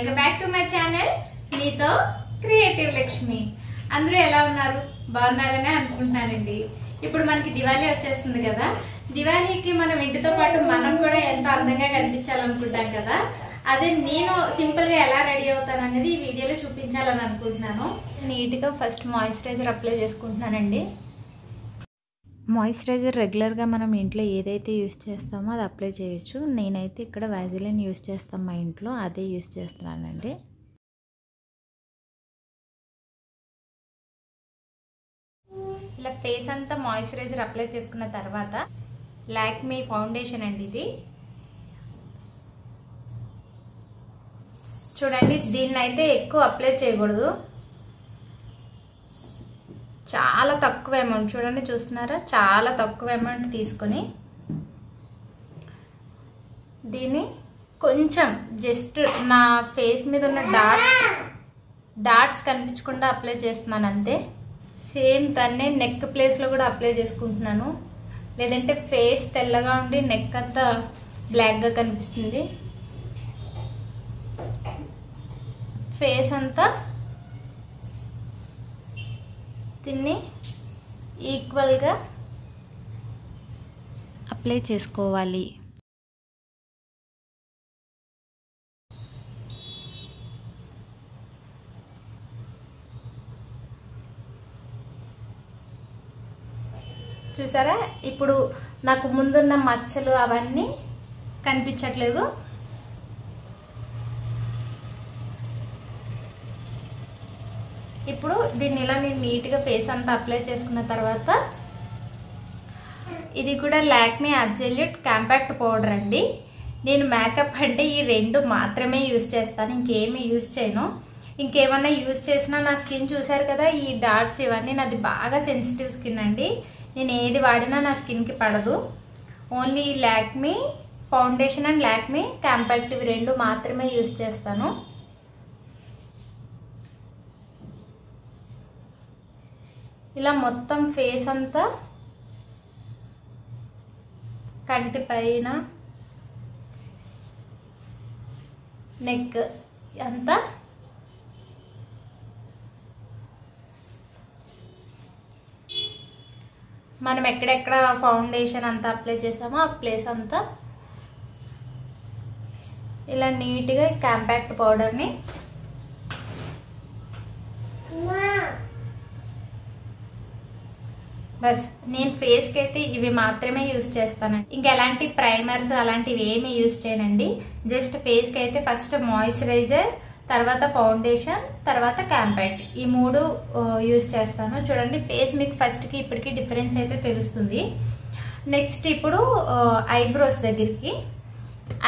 Welcome back to my channel మీతో creative Lakshmi. అందరూ ఎలా ఉన్నారు? బాగున్నారనే అనుకుంటున్నానండి. ఇప్పుడు మనకి దివాళీ వచ్చేస్తుంది కదా. దివాళీకి మనం ఇంటితో పాటు మనం కూడా ఎంత అందంగా కనిపించాలనుకుంటాం కదా. అదే నేను సింపుల్ గా ఎలా రెడీ అవుతాను అనేది ఈ వీడియోలో చూపించాలని అనుకుంటున్నాను. నీట్ గా ఫస్ట్ మాయిశ్చరైజర్ అప్లై చేసుకుంటున్నానండి. మాయిశ్చరైజర్ రెగ్యులర్గా మనం ఇంట్లో ఏదైతే యూస్ చేస్తామో అది అప్లై చేయొచ్చు. నేనైతే ఇక్కడ వాజిలిన్ యూస్ చేస్తాను, మా ఇంట్లో అదే యూస్ చేస్తున్నానండి. ఇలా ఫేస్ అంతా మాయిశ్చరైజర్ అప్లై చేసుకున్న తర్వాత లాక్మీ ఫౌండేషన్ అండి ఇది. చూడండి, దీన్ని అయితే ఎక్కువ అప్లై చేయకూడదు, చాలా తక్కువ అమౌంట్. చూడండి, చూస్తున్నారా, చాలా తక్కువ అమౌంట్ తీసుకొని దీన్ని కొంచెం జస్ట్ నా ఫేస్ మీద ఉన్న డాట్స్ కనిపించకుండా అప్లై చేస్తున్నాను అంతే. సేమ్ దాన్నే నెక్ ప్లేస్లో కూడా అప్లై చేసుకుంటున్నాను, లేదంటే ఫేస్ తెల్లగా ఉండి నెక్ అంతా బ్లాక్గా కనిపిస్తుంది. ఫేస్ అంతా దీన్ని ఈక్వల్గా అప్లై చేసుకోవాలి. చూసారా, ఇప్పుడు నాకు ముందున్న మచ్చలు అవన్నీ కనిపించట్లేదు. ఇప్పుడు దీన్ని ఇలా నేను నీట్గా ఫేస్ అంతా అప్లై చేసుకున్న తర్వాత ఇది కూడా లాక్మీ అబ్సల్యూట్ కాంపాక్ట్ పౌడర్ అండి. నేను మేకప్ అంటే ఈ రెండు మాత్రమే యూజ్ చేస్తాను, ఇంకేమీ యూజ్ చేయను. ఇంకేమన్నా యూజ్ చేసినా నా స్కిన్ చూసారు కదా, ఈ డాట్స్ ఇవన్నీ నాది బాగా సెన్సిటివ్ స్కిన్ అండి. నేను ఏది వాడినా నా స్కిన్కి పడదు. Only Lakme foundation and Lakme compact ఇవి రెండు మాత్రమే యూజ్ చేస్తాను. ఇలా మొత్తం ఫేస్ అంతా, కంటి పైన, నెక్ అంతా మనం ఎక్కడెక్కడ ఫౌండేషన్ అంతా అప్లై చేసామో ఆ ప్లేస్ అంతా ఇలా నీట్గా కాంపాక్ట్ పౌడర్ని బస్ నేను ఫేస్కి అయితే ఇవి మాత్రమే యూజ్ చేస్తానండి. ఇంకా ఎలాంటి ప్రైమర్స్ అలాంటివి ఏమి యూజ్ చేయనండి. జస్ట్ ఫేస్కి అయితే ఫస్ట్ మాయిశ్చరైజర్, తర్వాత ఫౌండేషన్, తర్వాత కాంపాక్ట్, ఈ మూడు యూజ్ చేస్తాను. చూడండి, ఫేస్ మీకు ఫస్ట్కి ఇప్పటికి డిఫరెన్స్ అయితే తెలుస్తుంది. నెక్స్ట్ ఇప్పుడు ఐబ్రోస్ దగ్గరికి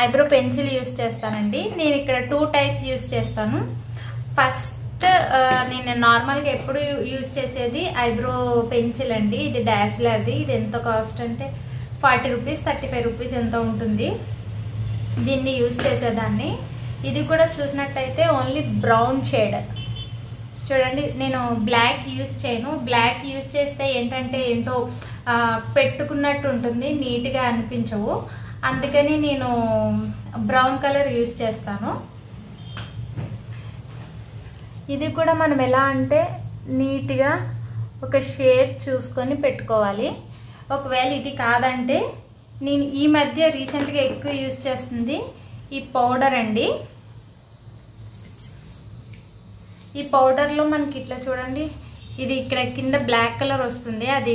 ఐబ్రో పెన్సిల్ యూజ్ చేస్తానండి. నేను ఇక్కడ 2 టైప్స్ యూజ్ చేస్తాను. ఫస్ట్ నేను నార్మల్గా ఎప్పుడు యూజ్ చేసేది ఐబ్రో పెన్సిల్ అండి. ఇది డాస్లర్ది. ఇది ఎంత కాస్ట్ అంటే 40 రూపీస్ 35 రూపీస్ ఎంత ఉంటుంది. దీన్ని యూజ్ చేసేదాన్ని. ఇది కూడా చూసినట్టయితే ఓన్లీ బ్రౌన్ షేడ్. చూడండి, నేను బ్లాక్ యూజ్ చేయను. బ్లాక్ యూజ్ చేస్తే ఏంటంటే ఏంటో పెట్టుకున్నట్టు ఉంటుంది, నీట్గా అనిపించవు. అందుకని నేను బ్రౌన్ కలర్ యూజ్ చేస్తాను. ఇది కూడా మనం ఎలా అంటే నీట్గా ఒక షేప్ చూసుకొని పెట్టుకోవాలి. ఒకవేళ ఇది కాదంటే నేను ఈ మధ్య రీసెంట్గా ఎక్కువ యూజ్ చేస్తుంది ఈ పౌడర్ అండి. ఈ పౌడర్లో మనకి ఇట్లా చూడండి, ఇది ఇక్కడ కింద బ్లాక్ కలర్ వస్తుంది, అది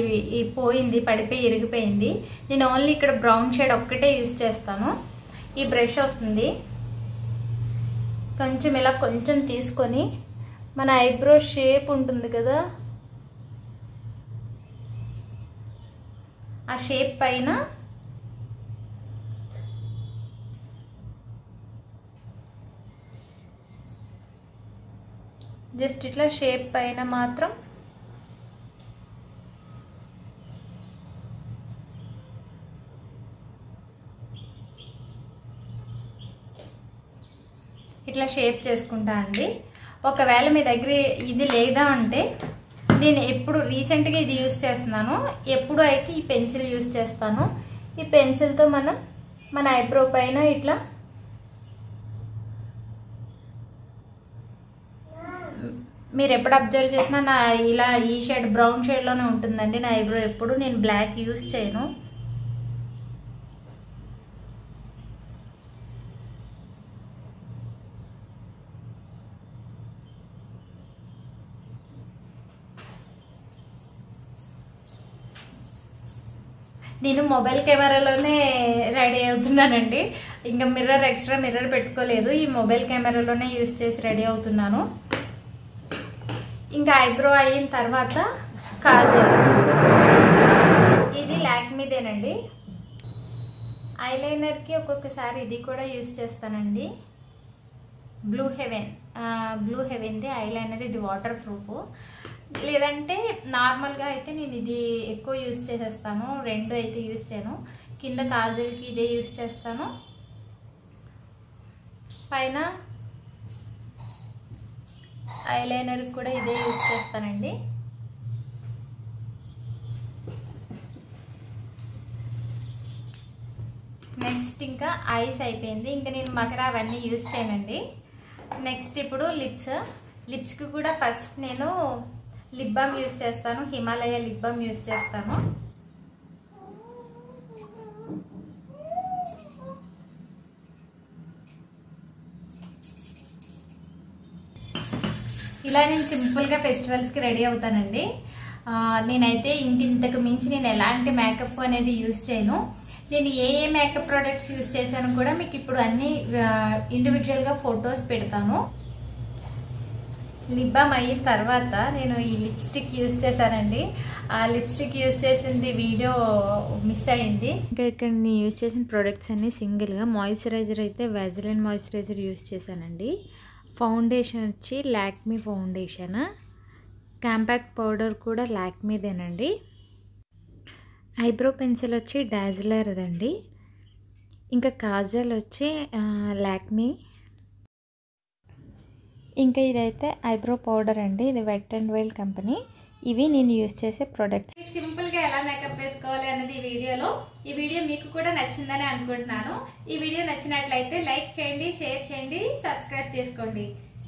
పోయింది, పడిపోయి ఇరిగిపోయింది. నేను ఓన్లీ ఇక్కడ బ్రౌన్ షేడ్ ఒక్కటే యూజ్ చేస్తాను. ఈ బ్రష్ వస్తుంది, కొంచెం ఇలా కొంచెం తీసుకొని మన ఐబ్రో షేప్ ఉంటుంది కదా, ఆ షేప్ పైన జస్ట్ ఇట్లా షేప్ పైన మాత్రం ఇట్లా షేప్ చేసుకుంటా అండి. ఒకవేళ మీ దగ్గర ఇది లేదా అంటే నేను ఎప్పుడు రీసెంట్గా ఇది యూజ్ చేస్తున్నాను, ఎప్పుడు అయితే ఈ పెన్సిల్ యూజ్ చేస్తాను. ఈ పెన్సిల్తో మనం మన ఐబ్రో పైన ఇట్లా మీరు ఎప్పుడు అబ్జర్వ్ చేసినా నా ఇలా ఈ షేడ్ బ్రౌన్ షేడ్లోనే ఉంటుందండి నా ఐబ్రో. ఎప్పుడు నేను బ్లాక్ యూస్ చేయను. నేను మొబైల్ కెమెరాలోనే రెడీ అవుతున్నానండి. ఇంకా ఎక్స్ట్రా మిర్రర్ పెట్టుకోలేదు. ఈ మొబైల్ కెమెరాలోనే యూస్ చేసి రెడీ అవుతున్నాను. ఇంకా ఐబ్రో అయిన తర్వాత కాజల్, ఇది లాక్మీదేనండి. ఐలైనర్కి ఒక్కొక్కసారి ఇది కూడా యూస్ చేస్తానండి. బ్లూ హెవెన్ది ఐలైనర్. ఇది వాటర్ ప్రూఫ్. లేదంటే నార్మల్గా అయితే నేను ఇది ఎక్కువ యూస్ చేసేస్తాను. రెండు అయితే యూస్ చేయను. కింద కాజల్కి ఇదే యూస్ చేస్తాను. పైన ఐలైనర్కి కూడా ఇదే యూస్ చేస్తానండి. నెక్స్ట్ ఇంకా ఐస్ అయిపోయింది. ఇంకా నేను మస్కారా అవన్నీ యూస్ చేయనండి. నెక్స్ట్ ఇప్పుడు లిప్స్కి కూడా ఫస్ట్ నేను లిప్ బామ్ యూస్ చేస్తాను. హిమాలయ లిప్ బామ్ యూస్ చేస్తాను. ఇలా నేను సింపుల్గా ఫెస్టివల్స్కి రెడీ అవుతానండి. నేనైతే ఇంతకు మించి నేను ఎలాంటి మేకప్ అనేది యూస్ చేయను. నేను ఏ మేకప్ ప్రోడక్ట్స్ యూస్ చేశాను కూడా మీకు ఇప్పుడు అన్ని ఇండివిజువల్గా ఫొటోస్ పెడతాను. లిప్ బామ్ అయిన తర్వాత నేను ఈ లిప్స్టిక్ యూస్ చేశానండి. ఆ లిప్స్టిక్ యూస్ చేసింది వీడియో మిస్ అయింది. ఇంకా ఇక్కడ నేను యూస్ చేసిన ప్రోడక్ట్స్ అన్ని సింగిల్గా. మాయిశ్చరైజర్ అయితే వాజిలిన్ మాయిశ్చరైజర్ యూస్ చేశానండి. ఫౌండేషన్ వచ్చి లాక్మీ ఫౌండేషన్. కాంపాక్ట్ పౌడర్ కూడా లాక్మీదేనండి. ఐబ్రో పెన్సిల్ వచ్చి డాజ్లర్దండి. ఇంకా కాజల్ వచ్చి లాక్మీ. ఇంకా ఇదైతే ఐబ్రో పౌడర్ అండి. ఇది వెట్ అండ్ వైల్డ్ కంపెనీ. ఇవి నేను యూస్ చేసే ప్రొడక్ట్స్. సింపుల్గా ఎలా మేకప్ వేసుకోవాలి అన్నది ఈ వీడియో మీకు కూడా నచ్చిందని అనుకుంటున్నాను. ఈ వీడియో నచ్చినట్లయితే లైక్ చేయండి, షేర్ చేయండి, సబ్స్క్రైబ్ చేసుకోండి.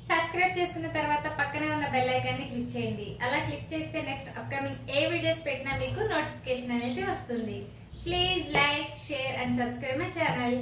సబ్స్క్రైబ్ చేసుకున్న తర్వాత పక్కనే ఉన్న బెల్ ఐకాన్ని క్లిక్ చేయండి. అలా క్లిక్ చేస్తే నెక్స్ట్ అప్కమింగ్ ఏ వీడియోస్ పెట్టినా మీకు నోటిఫికేషన్ అనేది వస్తుంది. Please like, share and subscribe my channel.